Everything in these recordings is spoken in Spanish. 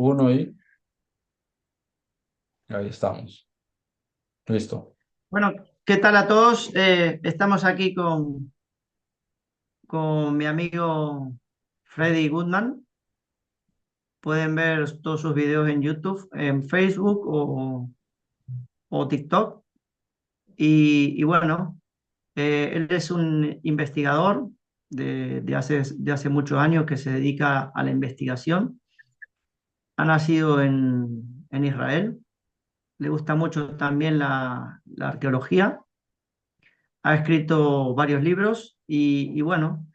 Uno y ahí estamos. Listo. Bueno, ¿qué tal a todos? Estamos aquí con mi amigo Freddy Goodman. Pueden ver todos sus videos en YouTube, en Facebook o TikTok. Y bueno, él es un investigador de hace muchos años que se dedica a la investigación. Ha nacido en Israel. Le gusta mucho también la arqueología. Ha escrito varios libros y bueno.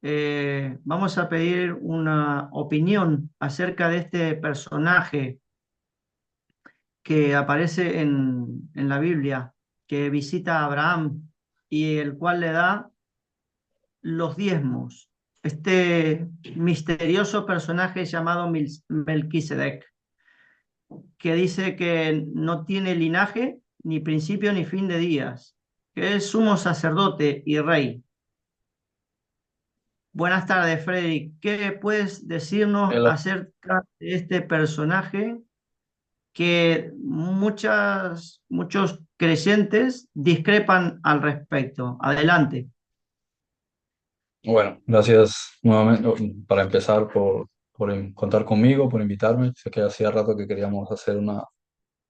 Vamos a pedir una opinión acerca de este personaje que aparece en la Biblia, que visita a Abraham y el cual le da los diezmos. Este misterioso personaje llamado Melquisedec, que dice que no tiene linaje, ni principio ni fin de días, que es sumo sacerdote y rey. Buenas tardes, Frederick. ¿Qué puedes decirnos El- acerca de este personaje que muchos creyentes discrepan al respecto? Adelante. bueno, gracias nuevamente para empezar por contar conmigo, por invitarme. Sé que hacía rato que queríamos hacer una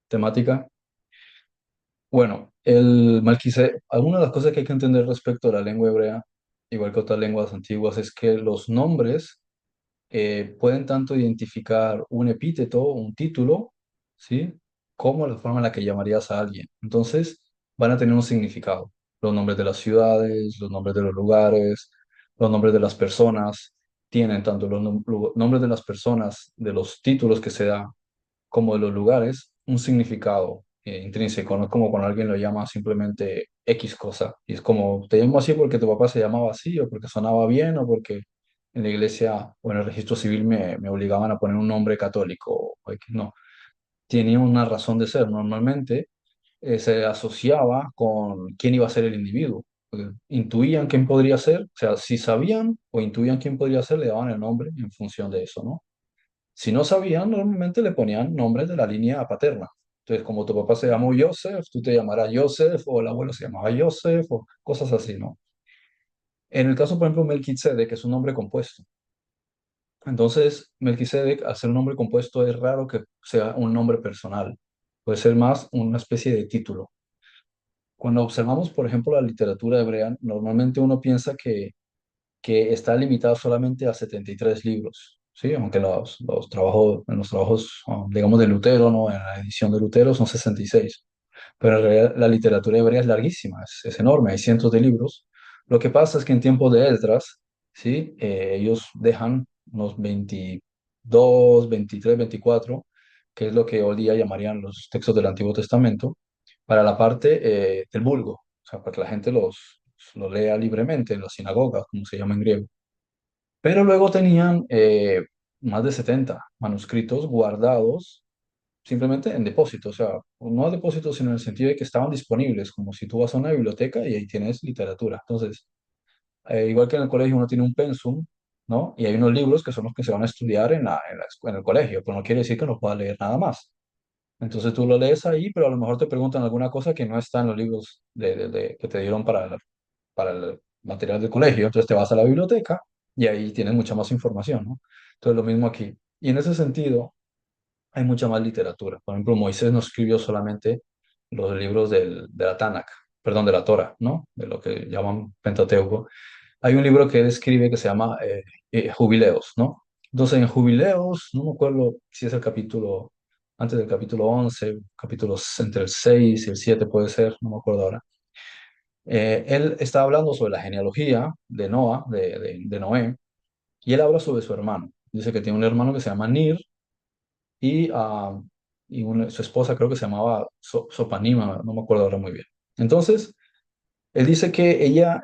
temática. Bueno, alguna de las cosas que hay que entender respecto a la lengua hebrea, igual que otras lenguas antiguas, es que los nombres pueden tanto identificar un epíteto, un título, ¿sí? Como la forma en la que llamarías a alguien. Entonces, van a tener un significado. Los nombres de las ciudades, los nombres de los lugares, los nombres de las personas, tienen tanto los nombres de las personas, de los títulos que se da, como de los lugares, un significado intrínseco. No es como cuando alguien lo llama simplemente X cosa. Y es como, te llamo así porque tu papá se llamaba así, o porque sonaba bien, o porque en la iglesia o en el registro civil me obligaban a poner un nombre católico. O X. No, tenía una razón de ser. Normalmente se asociaba con quién iba a ser el individuo. Intuían quién podría ser, o sea, si sabían o intuían quién podría ser, le daban el nombre en función de eso, ¿no? Si no sabían, normalmente le ponían nombres de la línea paterna. Entonces, como tu papá se llamó Joseph, tú te llamarás Joseph, o el abuelo se llamaba Joseph, o cosas así, ¿no? En el caso, por ejemplo, Melquisedec, que es un nombre compuesto. Entonces, Melquisedec, al ser un nombre compuesto, es raro que sea un nombre personal. Puede ser más una especie de título. Cuando observamos, por ejemplo, la literatura hebrea, normalmente uno piensa que está limitado solamente a 73 libros, ¿sí? Aunque los trabajos, en los trabajos, digamos, de Lutero, ¿no? En la edición de Lutero son 66. Pero en realidad la literatura hebrea es larguísima, es enorme, hay cientos de libros. Lo que pasa es que en tiempos de Esdras, ¿sí? Ellos dejan unos 22, 23, 24, que es lo que hoy día llamarían los textos del Antiguo Testamento, para la parte del vulgo, o sea, para que la gente los lea libremente en las sinagogas, como se llama en griego. Pero luego tenían más de 70 manuscritos guardados simplemente en depósito, o sea, no a depósito, sino en el sentido de que estaban disponibles, como si tú vas a una biblioteca y ahí tienes literatura. Entonces, igual que en el colegio uno tiene un pensum, ¿no? Y hay unos libros que son los que se van a estudiar en el colegio, pero no quiere decir que no pueda leer nada más. Entonces tú lo lees ahí, pero a lo mejor te preguntan alguna cosa que no está en los libros que te dieron para el material del colegio. Entonces te vas a la biblioteca y ahí tienes mucha más información, ¿no? Entonces lo mismo aquí. Y en ese sentido hay mucha más literatura. Por ejemplo, Moisés no escribió solamente los libros de la Tanakh, perdón, de la Torah, ¿no? De lo que llaman Pentateuco. Hay un libro que él escribe que se llama Jubileos, ¿no? Entonces en Jubileos, no me acuerdo si es el capítulo, antes del capítulo 11, capítulos entre el 6 y el 7 puede ser, no me acuerdo ahora. Él está hablando sobre la genealogía de Noah, de Noé, y él habla sobre su hermano. Dice que tiene un hermano que se llama Nir y, su esposa creo que se llamaba Sopanima, no me acuerdo ahora muy bien. Entonces, él dice que ella,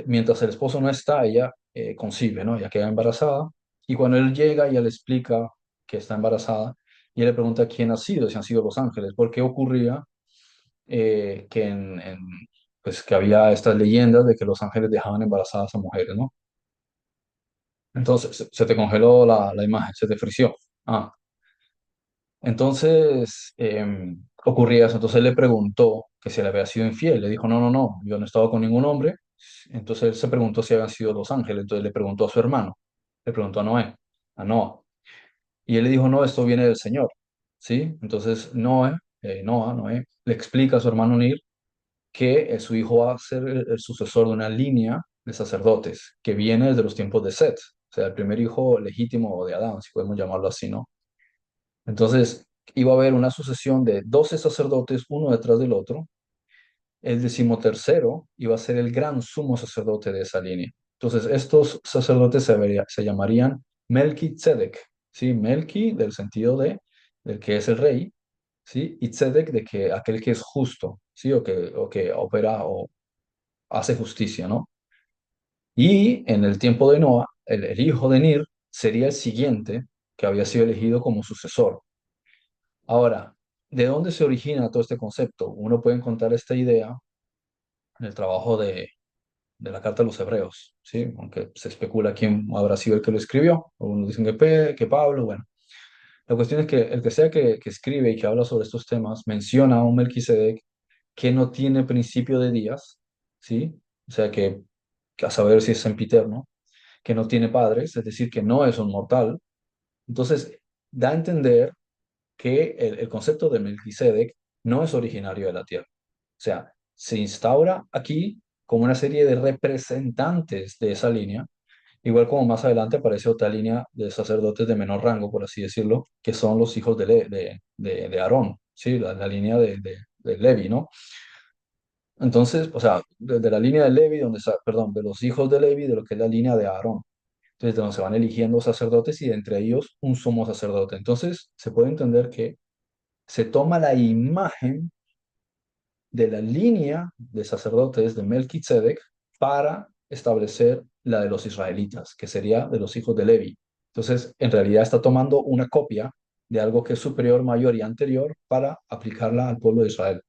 mientras el esposo no está, ella concibe, ¿no? Ella queda embarazada y cuando él llega, ella le explica que está embarazada y él le pregunta quién ha sido, si han sido los ángeles, porque ocurría que pues que había estas leyendas de que los ángeles dejaban embarazadas a mujeres, ¿no? Entonces, se te congeló la imagen, se te frició. Ah, entonces ocurría eso. Entonces él le preguntó que si le había sido infiel. Le dijo, no, no, no, yo no he estado con ningún hombre. Entonces él se preguntó si habían sido dos ángeles. Entonces le preguntó a su hermano, le preguntó a Noé, a Noah. Y él le dijo, no, esto viene del Señor. ¿Sí? Entonces Noé, le explica a su hermano Nir que su hijo va a ser el sucesor de una línea de sacerdotes que viene desde los tiempos de Set, o sea, el primer hijo legítimo de Adán, si podemos llamarlo así, ¿no? Entonces, iba a haber una sucesión de 12 sacerdotes, uno detrás del otro. El decimotercero iba a ser el gran sumo sacerdote de esa línea. Entonces, estos sacerdotes se llamarían Melquisedec, ¿sí? Melqui del sentido de del que es el rey, ¿sí? Y Tzedek de que aquel que es justo, ¿sí? O que opera o hace justicia, ¿no? Y en el tiempo de Noah, el hijo de Nir sería el siguiente que había sido elegido como sucesor. Ahora, ¿de dónde se origina todo este concepto? Uno puede encontrar esta idea en el trabajo de la Carta a los Hebreos, ¿sí? Aunque se especula quién habrá sido el que lo escribió. Algunos dicen que Pablo, bueno. La cuestión es que el que sea que escribe y que habla sobre estos temas menciona a un Melquisedec que no tiene principio de días, ¿sí? O sea que a saber si es sempiterno, que no tiene padres, es decir, que no es un mortal. Entonces, da a entender que el concepto de Melquisedec no es originario de la tierra. O sea, se instaura aquí como una serie de representantes de esa línea, igual como más adelante aparece otra línea de sacerdotes de menor rango, por así decirlo, que son los hijos de Aarón, ¿sí? La línea de Levi, ¿no? Entonces, o sea, de la línea de Levi, perdón, de los hijos de Levi, de lo que es la línea de Aarón. Entonces, de donde se van eligiendo sacerdotes y de entre ellos un sumo sacerdote. Entonces, se puede entender que se toma la imagen de la línea de sacerdotes de Melquisedec para establecer la de los israelitas, que sería de los hijos de Levi. Entonces, en realidad está tomando una copia de algo que es superior, mayor y anterior para aplicarla al pueblo de Israel.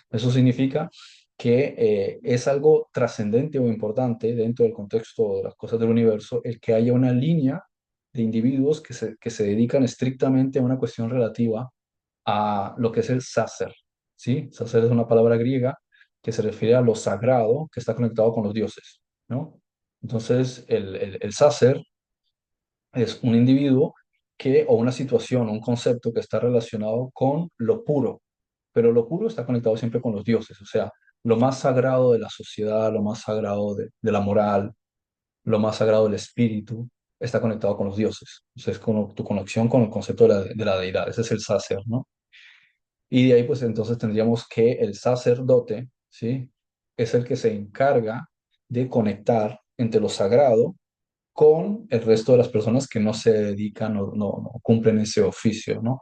Eso significa que es algo trascendente o importante dentro del contexto de las cosas del universo el que haya una línea de individuos que se dedican estrictamente a una cuestión relativa a lo que es el sacer, ¿sí? Sacer es una palabra griega que se refiere a lo sagrado que está conectado con los dioses, ¿no? Entonces, el sacer es un individuo o una situación, un concepto que está relacionado con lo puro, pero lo puro está conectado siempre con los dioses, o sea, lo más sagrado de la sociedad, lo más sagrado de la moral, lo más sagrado del espíritu, está conectado con los dioses. Entonces, es como tu conexión con el concepto de la deidad, ese es el sacer, ¿no? Y de ahí, pues entonces tendríamos que el sacerdote, ¿sí? Es el que se encarga de conectar entre lo sagrado con el resto de las personas que no se dedican o no cumplen ese oficio, ¿no?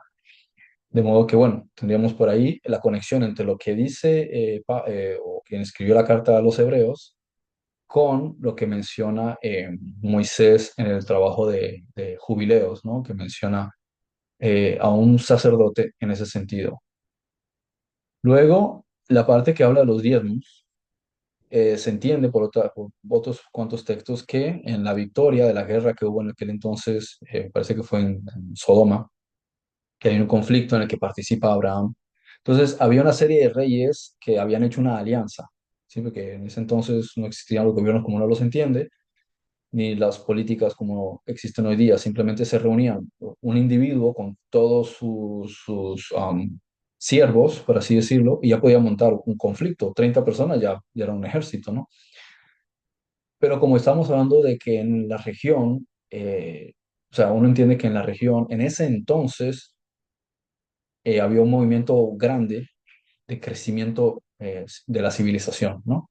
De modo que, bueno, tendríamos por ahí la conexión entre lo que dice o quien escribió la carta a los hebreos con lo que menciona Moisés en el trabajo de jubileos, ¿no? Que menciona a un sacerdote en ese sentido. Luego, la parte que habla de los diezmos, se entiende por otros cuantos textos que en la victoria de la guerra que hubo en aquel entonces, parece que fue en Sodoma, que hay un conflicto en el que participa Abraham. Entonces, había una serie de reyes que habían hecho una alianza, ¿sí? Porque en ese entonces no existían los gobiernos como uno los entiende, ni las políticas como existen hoy día. Simplemente se reunían un individuo con todos sus siervos, por así decirlo, y ya podía montar un conflicto. 30 personas ya era un ejército, ¿no? Pero como estamos hablando de que en la región, o sea, uno entiende que en la región, en ese entonces, había un movimiento grande de crecimiento de la civilización, ¿no?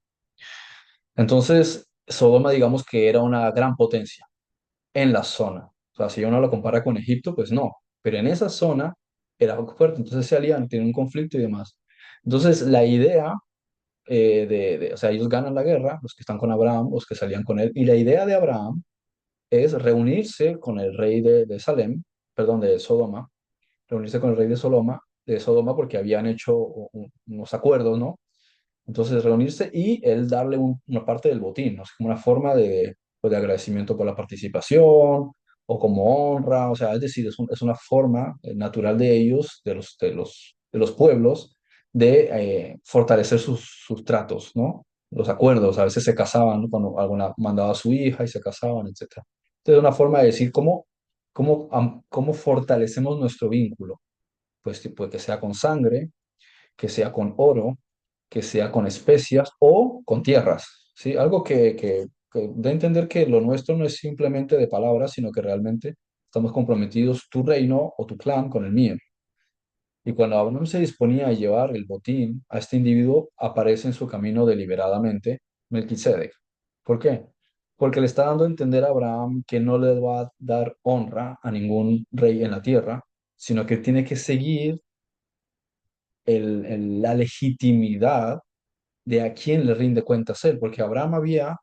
Entonces, Sodoma, digamos que era una gran potencia en la zona. O sea, si uno lo compara con Egipto, pues no, pero en esa zona era fuerte, entonces se alían, tienen un conflicto y demás. Entonces, la idea o sea, ellos ganan la guerra, los que están con Abraham, los que salían con él, y la idea de Abraham es reunirse con el rey de Salem, perdón, de Sodoma, reunirse con el rey de Sodoma porque habían hecho unos acuerdos, ¿no? Entonces reunirse y él darle una parte del botín, ¿no? Es como una forma pues, de agradecimiento por la participación o como honra, o sea, es decir, es una forma natural de ellos, de los pueblos, de fortalecer sus tratos, ¿no? Los acuerdos, a veces se casaban, ¿no? Cuando alguna mandaba a su hija y se casaban, etcétera. Entonces, una forma de decir cómo fortalecemos nuestro vínculo, pues, tipo, que sea con sangre, que sea con oro, que sea con especias o con tierras, ¿sí? Algo que dé a entender que lo nuestro no es simplemente de palabras, sino que realmente estamos comprometidos tu reino o tu clan con el mío. Y cuando Abraham se disponía a llevar el botín a este individuo, aparece en su camino deliberadamente Melquisedec. ¿Por qué? Porque le está dando a entender a Abraham que no le va a dar honra a ningún rey en la tierra, sino que tiene que seguir la legitimidad de a quién le rinde cuentas él, porque Abraham había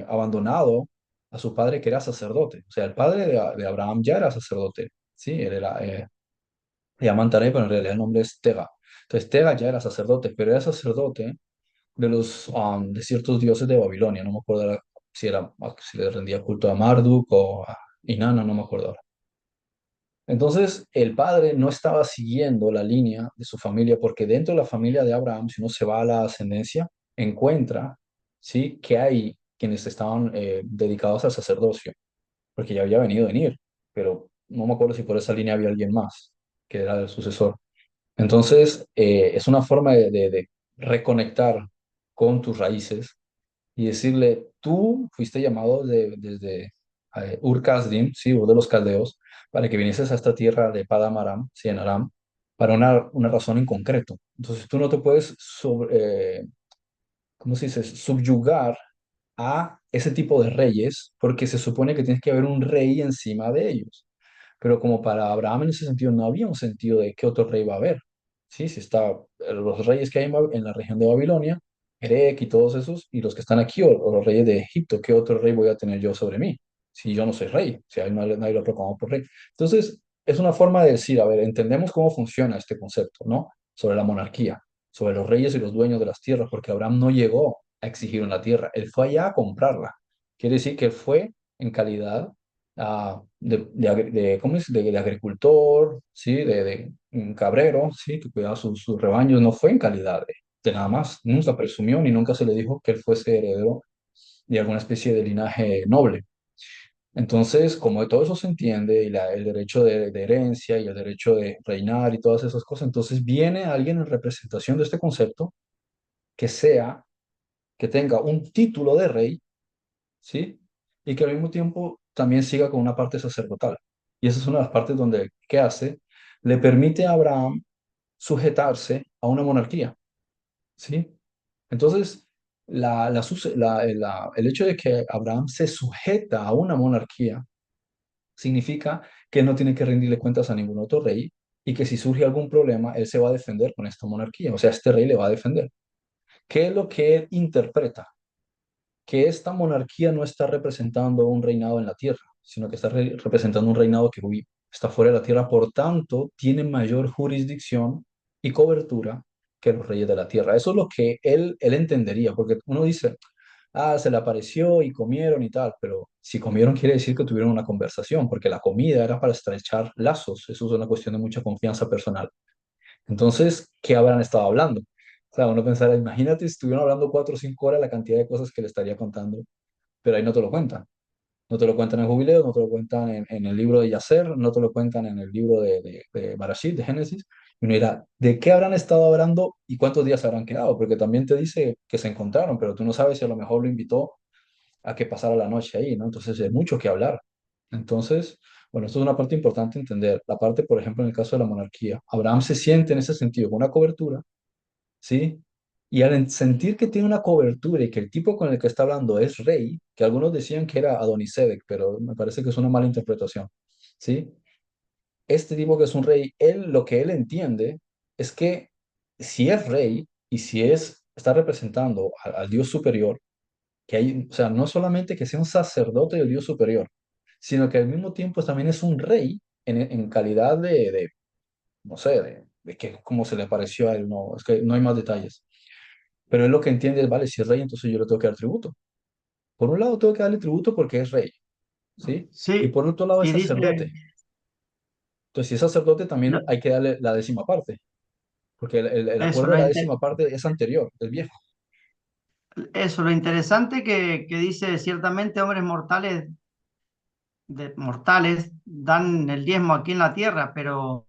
abandonado a su padre que era sacerdote. O sea, el padre de Abraham ya era sacerdote, ¿sí? Él era, se llama Taré, pero en realidad el nombre es Tega. Entonces, Tega ya era sacerdote, pero era sacerdote de ciertos dioses de Babilonia. No me acuerdo si le rendía culto a Marduk o a Inanna, no me acuerdo ahora. Entonces, el padre no estaba siguiendo la línea de su familia, porque dentro de la familia de Abraham, si uno se va a la ascendencia, encuentra, ¿sí?, que hay quienes estaban dedicados al sacerdocio, porque ya había venido a venir, pero no me acuerdo si por esa línea había alguien más que era el sucesor. Entonces, es una forma de reconectar con tus raíces y decirle, tú fuiste llamado desde Ur Kasdim, sí, Ur de los Caldeos, para que vinieses a esta tierra de Padam Aram, sí, en Aram, para una razón en concreto. Entonces tú no te puedes, ¿cómo se dice?, subyugar a ese tipo de reyes, porque se supone que tienes que haber un rey encima de ellos. Pero como para Abraham en ese sentido no había un sentido de qué otro rey va a haber. Sí, sí está los reyes que hay en la región de Babilonia, Erech y todos esos, y los que están aquí, o los reyes de Egipto, ¿qué otro rey voy a tener yo sobre mí? Si yo no soy rey, si a él nadie lo proclamó por rey. Entonces, es una forma de decir, a ver, entendemos cómo funciona este concepto, ¿no? Sobre la monarquía, sobre los reyes y los dueños de las tierras, porque Abraham no llegó a exigir una tierra, él fue allá a comprarla. Quiere decir que fue en calidad ¿cómo es? De agricultor, ¿sí? De un cabrero, ¿sí? Que cuidaba sus rebaños, no fue en calidad de nada más, nunca presumió ni nunca se le dijo que él fuese heredero de alguna especie de linaje noble. Entonces, como de todo eso se entiende, y el derecho de herencia y el derecho de reinar y todas esas cosas, entonces viene alguien en representación de este concepto que sea, que tenga un título de rey, ¿sí? Y que al mismo tiempo también siga con una parte sacerdotal. Y esa es una de las partes donde, ¿qué hace? Le permite a Abraham sujetarse a una monarquía, ¿sí? Entonces, el hecho de que Abraham se sujeta a una monarquía significa que él no tiene que rendirle cuentas a ningún otro rey y que si surge algún problema, él se va a defender con esta monarquía, o sea, este rey le va a defender. ¿Qué es lo que él interpreta? Que esta monarquía no está representando un reinado en la tierra, sino que está representando un reinado que está fuera de la tierra, por tanto, tiene mayor jurisdicción y cobertura que los reyes de la tierra. Eso es lo que él entendería, porque uno dice, ah, se le apareció y comieron y tal, pero si comieron quiere decir que tuvieron una conversación, porque la comida era para estrechar lazos, eso es una cuestión de mucha confianza personal. Entonces, ¿qué habrán estado hablando? O sea, uno pensará, imagínate si estuvieron hablando 4 o 5 horas la cantidad de cosas que le estaría contando, pero ahí no te lo cuentan. No te lo cuentan en Jubileo, no te lo cuentan en el libro de Yacer, no te lo cuentan en el libro de Barashit, de Génesis. Y uno dirá, ¿de qué habrán estado hablando y cuántos días habrán quedado? Porque también te dice que se encontraron, pero tú no sabes si a lo mejor lo invitó a que pasara la noche ahí, ¿no? Entonces hay mucho que hablar. Entonces, bueno, esto es una parte importante entender. La parte, por ejemplo, en el caso de la monarquía, Abraham se siente en ese sentido con una cobertura, ¿sí? Y al sentir que tiene una cobertura y que el tipo con el que está hablando es rey, que algunos decían que era Adonisedec, pero me parece que es una mala interpretación, ¿sí? Este tipo que es un rey, lo que él entiende es que si es rey y si está representando al Dios superior, que hay, o sea, no solamente que sea un sacerdote del Dios superior, sino que al mismo tiempo también es un rey en calidad no sé, de que cómo se le pareció a él, no, es que no hay más detalles. Pero él lo que entiende es, vale, si es rey, entonces yo le tengo que dar tributo. Por un lado, tengo que darle tributo porque es rey, ¿sí? Y Sí, por otro lado es y dice, sacerdote. Entonces, si es sacerdote, también no, hay que darle la décima parte, porque el eso, acuerdo de la décima parte es anterior, el viejo. eso, lo interesante que dice, ciertamente hombres mortales, mortales dan el diezmo aquí en la tierra, pero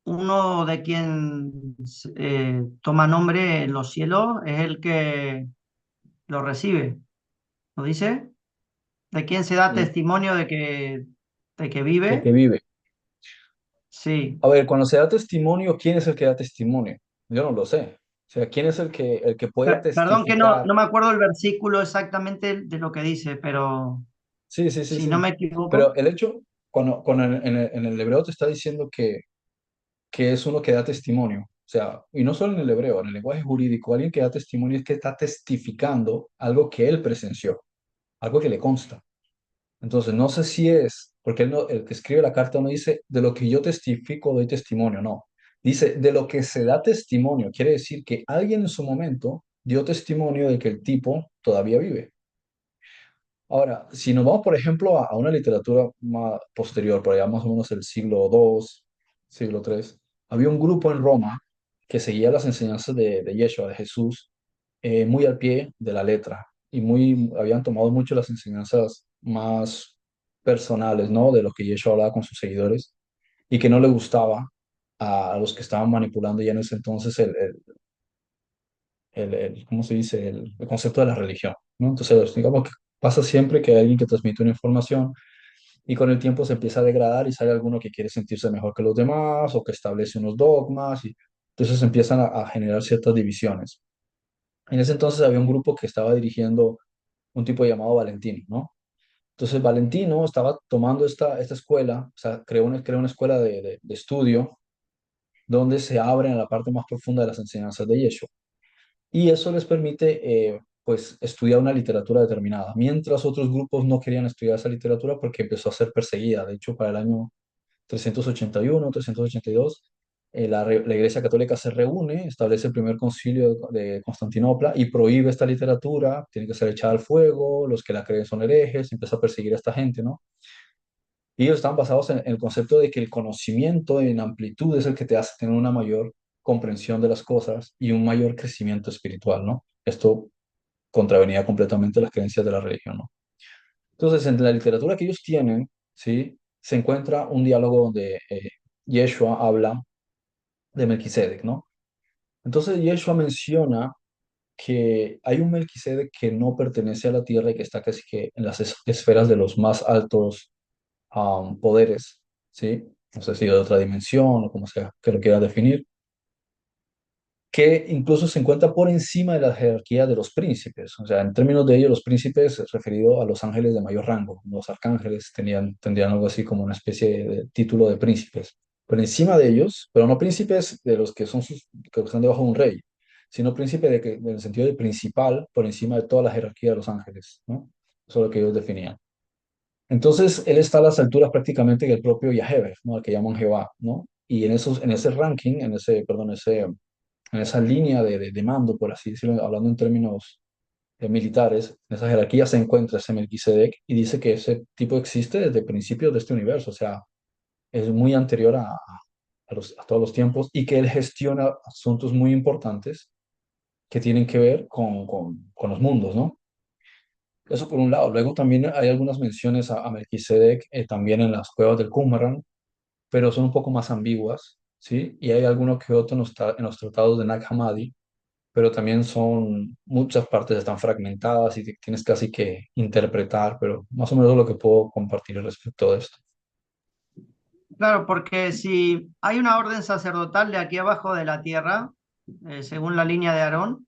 uno de quien toma nombre en los cielos es el que lo recibe. ¿Lo dice? ¿De quién se da Mm. testimonio de que De que vive? vive. Sí. A ver, cuando se da testimonio, ¿quién es el que da testimonio? Yo no lo sé. O sea, ¿quién es el que puede Perdón que no, testificar? no me acuerdo el versículo exactamente de lo que dice, pero Sí, sí, sí, si no me sí. Pero equivoco, el hecho, cuando en el hebreo te está diciendo que es uno que da testimonio, o sea, y no solo en el hebreo, en el lenguaje jurídico, alguien que da testimonio es que está testificando algo que él presenció, algo que le consta. Entonces, no sé si es, porque él no, el que escribe la carta no dice de lo que yo testifico, doy testimonio, no. Dice de lo que se da testimonio. Quiere decir que alguien en su momento dio testimonio de que el tipo todavía vive. Ahora, si nos vamos, por ejemplo, a una literatura más posterior, por allá más o menos el siglo II, siglo III, había un grupo en Roma que seguía las enseñanzas de Yeshua, de Jesús, muy al pie de la letra y habían tomado mucho las enseñanzas más personales, ¿no? De lo que Yeshua hablaba con sus seguidores y que no le gustaba a los que estaban manipulando ya en ese entonces ¿cómo se dice? El concepto de la religión, ¿no? Entonces, digamos que pasa siempre que hay alguien que transmite una información y con el tiempo se empieza a degradar y sale alguno que quiere sentirse mejor que los demás o que establece unos dogmas y entonces empiezan a generar ciertas divisiones. En ese entonces había un grupo que estaba dirigiendo un tipo llamado Valentino, ¿no? Entonces Valentino estaba tomando esta escuela, o sea, creó una escuela de estudio donde se abren a la parte más profunda de las enseñanzas de Yeshua. Y eso les permite, pues, estudiar una literatura determinada, mientras otros grupos no querían estudiar esa literatura porque empezó a ser perseguida. De hecho, para el año 381, 382, la Iglesia Católica se reúne, establece el primer concilio de Constantinopla y prohíbe esta literatura, tiene que ser echada al fuego, los que la creen son herejes, empieza a perseguir a esta gente, ¿no? Y ellos están basados en el concepto de que el conocimiento en amplitud es el que te hace tener una mayor comprensión de las cosas y un mayor crecimiento espiritual, ¿no? Esto contravenía completamente las creencias de la religión, ¿no? Entonces, en la literatura que ellos tienen, ¿sí? Se encuentra un diálogo donde Yeshua habla de Melquisedec, ¿no? Entonces, Yeshua menciona que hay un Melquisedec que no pertenece a la tierra y que está casi que en las esferas de los más altos poderes, ¿sí? No sé si de otra dimensión o como sea que lo quiera definir, que incluso se encuentra por encima de la jerarquía de los príncipes. O sea, en términos de ellos, los príncipes es referido a los ángeles de mayor rango. Los arcángeles tendrían algo así como una especie de título de príncipes. Por encima de ellos, pero no príncipes de los que están debajo de un rey, sino príncipe en el sentido de principal, por encima de toda la jerarquía de los ángeles, ¿no? Eso es lo que ellos definían. Entonces, él está a las alturas prácticamente del propio Yahweh, ¿no? Al que llaman Jehová, ¿no? Y en ese ranking, perdón, en esa línea de mando, por así decirlo, hablando en términos militares, en esa jerarquía se encuentra ese Melquisedec y dice que ese tipo existe desde principios de este universo, o sea, es muy anterior a todos los tiempos y que él gestiona asuntos muy importantes que tienen que ver con los mundos, ¿no? Eso por un lado. Luego también hay algunas menciones a Melquisedec también en las cuevas del Qumran, pero son un poco más ambiguas, ¿sí? Y hay alguno que otro en los tratados de Nag Hammadi, pero también son, muchas partes están fragmentadas y tienes casi que interpretar, pero más o menos lo que puedo compartir respecto de esto. claro, porque si hay una orden sacerdotal de aquí abajo de la tierra, según la línea de Aarón,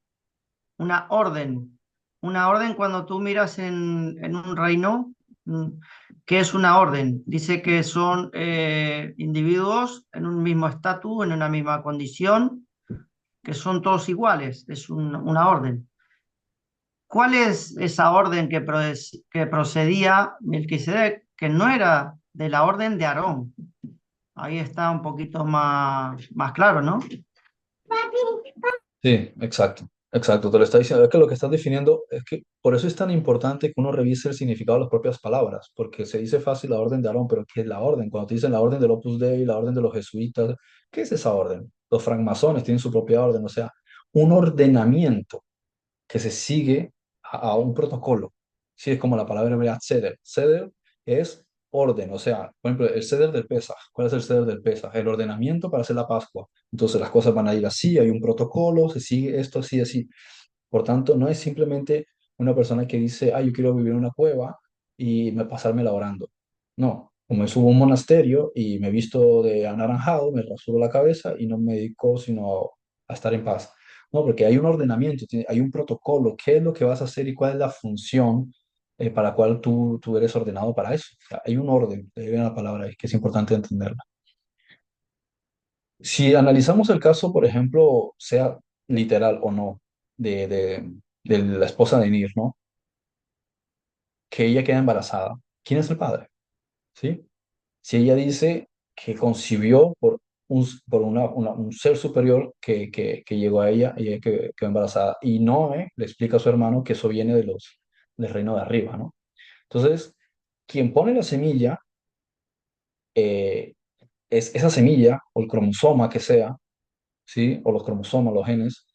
una orden. Una orden cuando tú miras en un reino, mm, ¿qué es una orden? Dice que son individuos en un mismo estatus, en una misma condición, que son todos iguales, es una orden. ¿Cuál es esa orden que procedía Melquisedec, que no era de la orden de Aarón? Ahí está un poquito más claro, ¿no? Sí, exacto. Exacto, te lo está diciendo. Es que lo que estás definiendo es que por eso es tan importante que uno revise el significado de las propias palabras, porque se dice fácil la orden de Aarón, pero ¿qué es la orden? Cuando te dicen la orden del Opus Dei, la orden de los jesuitas, ¿qué es esa orden? Los francmasones tienen su propia orden, o sea, un ordenamiento que se sigue a un protocolo. Sí, es como la palabra hebrea ceder. Ceder es orden, o sea, por ejemplo, el ceder del Pesaj. ¿Cuál es el ceder del Pesaj? El ordenamiento para hacer la Pascua. Entonces las cosas van a ir así, hay un protocolo, se sigue esto así, así. Por tanto, no es simplemente una persona que dice, ah, yo quiero vivir en una cueva y pasármela orando. No, como me subo a un monasterio y me visto de anaranjado, me rasuro la cabeza y no me dedico sino a estar en paz. No, porque hay un ordenamiento, hay un protocolo, qué es lo que vas a hacer y cuál es la función para la cual tú eres ordenado para eso. O sea, hay un orden, de ahí viene la palabra, que es importante entenderla. Si analizamos el caso, por ejemplo, sea literal o no, de la esposa de Nir, ¿no? Que ella queda embarazada. ¿Quién es el padre? ¿Sí? Si ella dice que concibió por un ser superior que llegó a ella y ella quedó embarazada, y Noé le explica a su hermano que eso viene del reino de arriba, ¿no? Entonces, quien pone la semilla eh, es esa semilla o el cromosoma que sea, ¿sí? O los cromosomas, los genes,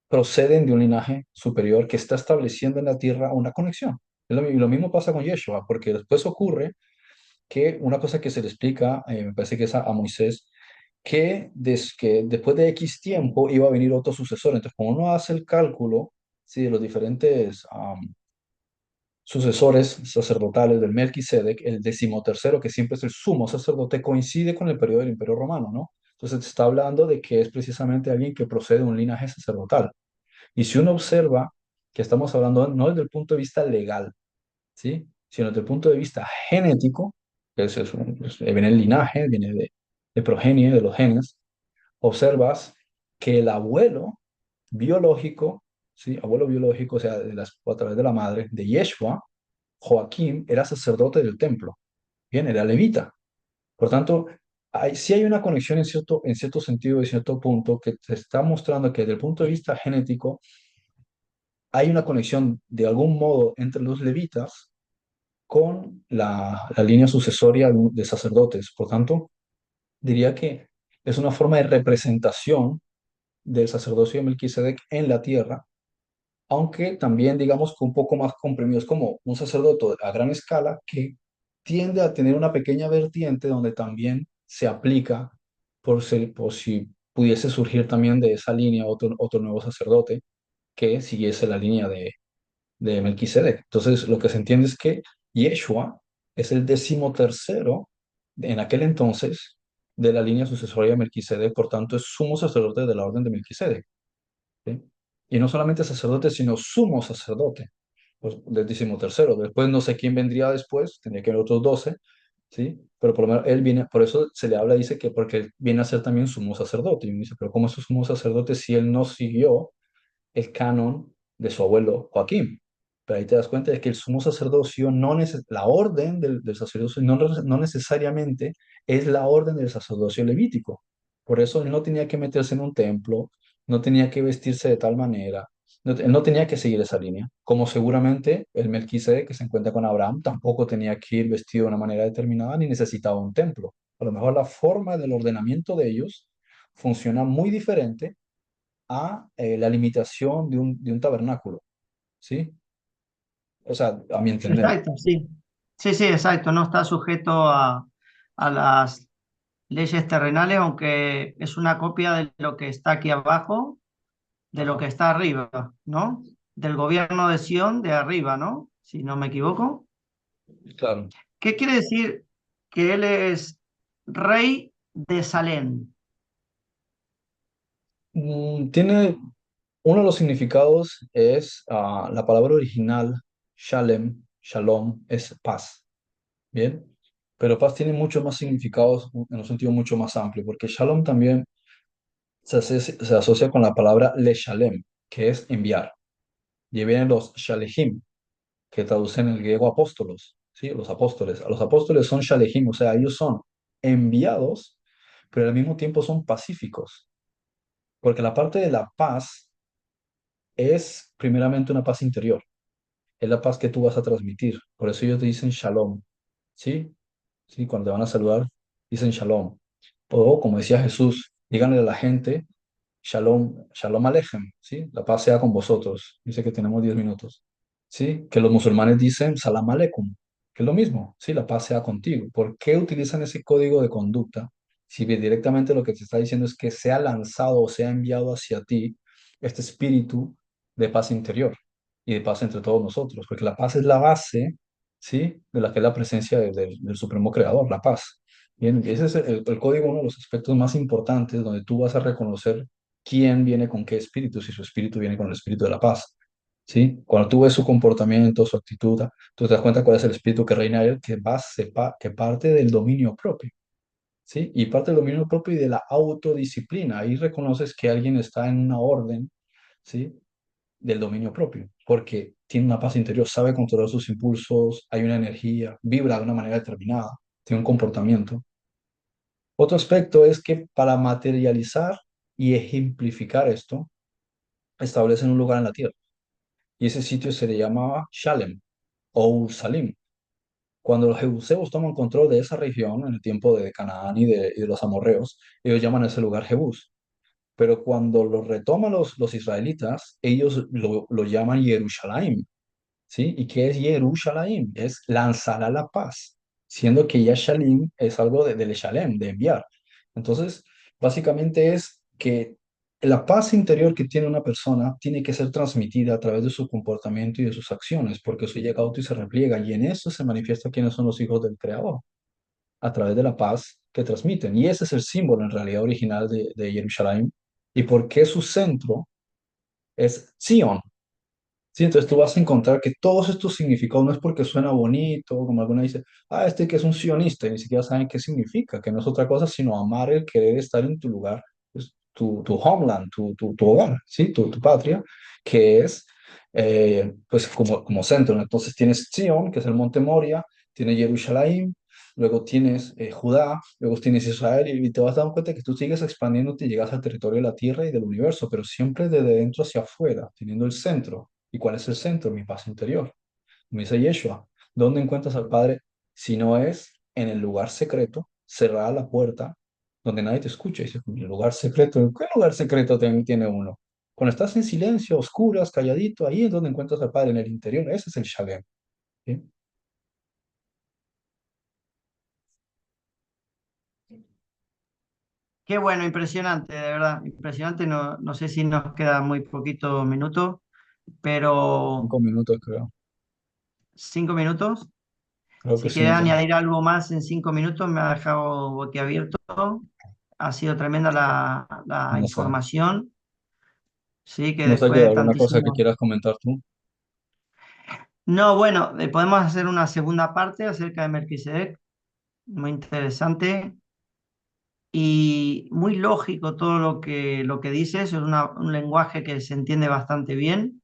proceden de un linaje superior que está estableciendo en la Tierra una conexión. Y lo mismo pasa con Yeshua, porque después ocurre que una cosa que se le explica, me parece que es a Moisés, que después de X tiempo iba a venir otro sucesor. Entonces, cuando uno hace el cálculo, ¿sí? De los diferentes sucesores sacerdotales del Melquisedec, el decimotercero, que siempre es el sumo sacerdote, coincide con el periodo del Imperio Romano, ¿no? Entonces, se está hablando de que es precisamente alguien que procede de un linaje sacerdotal. Y si uno observa que estamos hablando no desde el punto de vista legal, ¿sí? Sino desde el punto de vista genético, que viene el linaje, viene de progenie, de los genes, observas que el abuelo biológico, ¿sí? Abuelo biológico, o sea, a través de la madre, de Yeshua, Joaquín, era sacerdote del templo, bien, era levita. Por tanto, sí hay una conexión en cierto sentido, en cierto punto, que te está mostrando que desde el punto de vista genético, hay una conexión de algún modo entre los levitas con la línea sucesoria de sacerdotes. Por tanto, diría que es una forma de representación del sacerdocio de Melquisedec en la tierra, aunque también digamos que un poco más comprimido. Es como un sacerdote a gran escala que tiende a tener una pequeña vertiente donde también se aplica por si pudiese surgir también de esa línea otro nuevo sacerdote que siguiese la línea de Melquisedec. Entonces, lo que se entiende es que Yeshua es el decimotercero en aquel entonces de la línea sucesoria de Melquisedec, por tanto, es sumo sacerdote de la orden de Melquisedec. ¿Sí? Y no solamente sacerdote, sino sumo sacerdote, pues, del decimotercero. Después no sé quién vendría después, tendría que haber otros 12, ¿sí? Pero por lo menos él viene, por eso se le habla, dice que porque él viene a ser también sumo sacerdote. Y uno dice, pero ¿cómo es sumo sacerdote si él no siguió el canon de su abuelo Joaquín? Pero ahí te das cuenta de que el sumo sacerdocio, la orden del sacerdocio no necesariamente es la orden del sacerdocio levítico. Por eso él no tenía que meterse en un templo, no tenía que vestirse de tal manera, él no tenía que seguir esa línea. Como seguramente el Melquisedec que se encuentra con Abraham tampoco tenía que ir vestido de una manera determinada ni necesitaba un templo. A lo mejor la forma del ordenamiento de ellos funciona muy diferente a la limitación de un tabernáculo, ¿sí? O sea, a mi entender. Exacto, sí. Sí, sí, exacto. No está sujeto a las leyes terrenales, aunque es una copia de lo que está aquí abajo, de lo que Ajá, está arriba, ¿no? Del gobierno de Sión de arriba, ¿no? Si no me equivoco. claro. ¿Qué quiere decir que él es rey de Salem? Tiene uno de los significados es la palabra original, shalem, shalom, es paz, ¿bien? Pero paz tiene muchos más significados en un sentido mucho más amplio, porque shalom también se asocia con la palabra le shalem, que es enviar. Y ahí vienen los shalehim, que traducen en el griego apóstolos, ¿sí? Los apóstoles. A los apóstoles son shalehim, o sea, ellos son enviados, pero al mismo tiempo son pacíficos, porque la parte de la paz es primeramente una paz interior, es la paz que tú vas a transmitir. Por eso ellos te dicen shalom, ¿sí? ¿Sí? Cuando te van a saludar, dicen shalom. O como decía Jesús, díganle a la gente, shalom, shalom alejem, ¿sí? La paz sea con vosotros. Dice que tenemos 10 minutos, ¿sí? Que los musulmanes dicen salam aleikum, que es lo mismo, ¿sí? La paz sea contigo. ¿Por qué utilizan ese código de conducta? Si directamente lo que te está diciendo es que sea lanzado o sea enviado hacia ti este espíritu de paz interior y de paz entre todos nosotros, porque la paz es la base, ¿sí? De la que es la presencia del Supremo Creador, la paz. Bien, ese es el código, uno de los aspectos más importantes donde tú vas a reconocer quién viene con qué espíritu, si su espíritu viene con el espíritu de la paz. ¿Sí? Cuando tú ves su comportamiento, su actitud, tú te das cuenta cuál es el espíritu que reina en él, que parte del dominio propio. ¿Sí? Y parte del dominio propio y de la autodisciplina. Ahí reconoces que alguien está en una orden, ¿sí? Del dominio propio, porque tiene una paz interior, sabe controlar sus impulsos, hay una energía, vibra de una manera determinada, tiene un comportamiento. Otro aspecto es que para materializar y ejemplificar esto, establecen un lugar en la tierra. Y ese sitio se le llamaba Shalem o Ursalim. Cuando los jebuseos toman control de esa región en el tiempo de Canaán y de los amorreos, ellos llaman a ese lugar Jebús. Pero cuando lo retoman los israelitas, ellos lo llaman Jerusalén. ¿Sí? ¿Y qué es Jerusalén? Es lanzar a la paz, siendo que Yashalim es algo del Shalem, de enviar. Entonces, básicamente es que la paz interior que tiene una persona tiene que ser transmitida a través de su comportamiento y de sus acciones, porque eso llega auto y se repliega, y en eso se manifiesta quiénes son los hijos del Creador, a través de la paz que transmiten. Y ese es el símbolo en realidad original de Jerusalén, y por qué su centro es Sion. Sí, entonces tú vas a encontrar que todos estos significados no es porque suena bonito, como alguna dice, este que es un sionista, y ni siquiera saben qué significa, que no es otra cosa sino amar el querer estar en tu lugar, pues, tu homeland, tu hogar, ¿sí? Tu patria, que es pues como centro. ¿No? Entonces tienes Sion, que es el monte Moria, tienes Jerusalén, luego tienes Judá, luego tienes Israel, y te vas dando cuenta que tú sigues expandiéndote y llegas al territorio de la tierra y del universo, pero siempre desde dentro hacia afuera, teniendo el centro. ¿Y cuál es el centro? Mi paz interior. Me dice Yeshua, ¿dónde encuentras al Padre si no es en el lugar secreto, cerrada la puerta, donde nadie te escucha? Y dice, ¿el lugar secreto? ¿Qué lugar secreto tiene uno? Cuando estás en silencio, a oscuras, calladito, ahí es donde encuentras al Padre, en el interior. Ese es el Shalem. ¿Sí? Qué bueno, impresionante, de verdad, impresionante. No, no sé si nos queda muy poquito minutos, pero 5 minutos, creo. 5 minutos. Creo que Si sí, quieres ya. añadir algo más en 5 minutos, me ha dejado boquiabierto. Ha sido tremenda la No sé. información. Sí, que No sé, después ¿qué de alguna cosa que tantísimo. quieras comentar tú? No, bueno, podemos hacer una segunda parte acerca de Melquisedec. Muy interesante y muy lógico todo lo que dices. Es un lenguaje que se entiende bastante bien.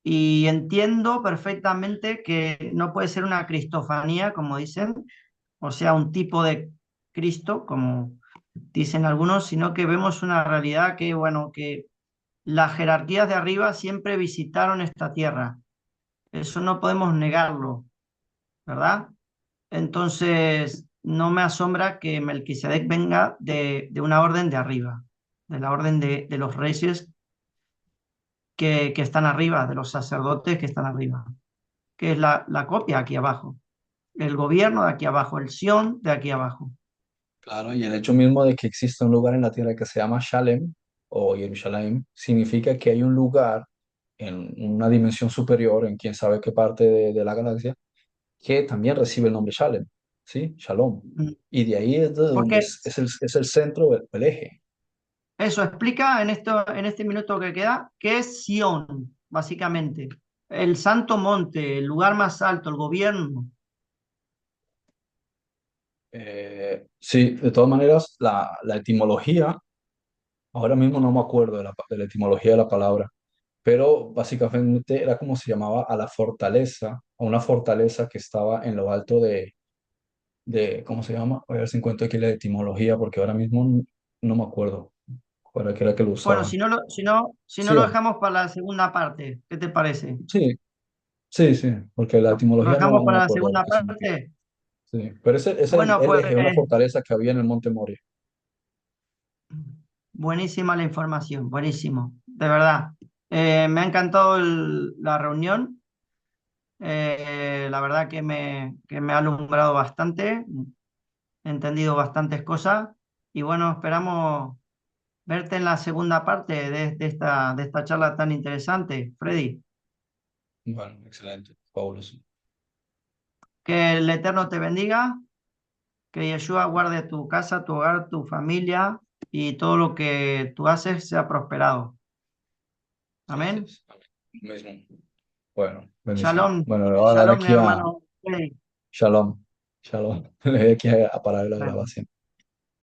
Y entiendo perfectamente que no puede ser una cristofanía, como dicen, o sea, un tipo de Cristo, como dicen algunos, sino que vemos una realidad que, bueno, que las jerarquías de arriba siempre visitaron esta tierra. Eso no podemos negarlo, ¿verdad? Entonces, no me asombra que Melquisedec venga de una orden de arriba, de la orden de los reyes que están arriba, de los sacerdotes que están arriba, que es la copia aquí abajo, el gobierno de aquí abajo, el Sion de aquí abajo. Claro, y el hecho mismo de que exista un lugar en la tierra que se llama Shalem o Jerusalén significa que hay un lugar en una dimensión superior, en quién sabe qué parte de la galaxia, que también recibe el nombre Shalem, ¿sí? Shalom. Mm. Y de ahí es de donde Porque es el centro del eje. eso explica en este minuto que queda qué es Sion, básicamente. El santo monte, el lugar más alto, el gobierno. Sí, de todas maneras, la etimología, ahora mismo no me acuerdo de la etimología de la palabra, pero básicamente era como se llamaba a la fortaleza, a una fortaleza que estaba en lo alto ¿cómo se llama? Voy a ver si encuentro aquí la etimología, porque ahora mismo no me acuerdo cualquiera que lo Bueno, usaba. si no Sí, lo dejamos para la segunda parte, ¿qué te parece? sí, sí, sí, porque la ¿Lo etimología dejamos no me para la acuerdo lo segunda que significa. parte? Sí, pero ese Bueno, él pues es una fortaleza que había en el Monte Moria. buenísima la información, buenísimo, de verdad. Me ha encantado la reunión. La verdad que me ha alumbrado bastante, he entendido bastantes cosas y bueno, esperamos verte en la segunda parte de esta charla tan interesante, Freddy. Bueno, excelente, fabuloso. Que el Eterno te bendiga, que Yeshua guarde tu casa, tu hogar, tu familia y todo lo que tú haces sea prosperado. Amén. Gracias. Amén. Lo mismo. Bueno, bendición. Shalom, Bueno, le voy a dar shalom, mi aquí a hermano Freddy. Shalom. Shalom. Le doy aquí a parar la grabación.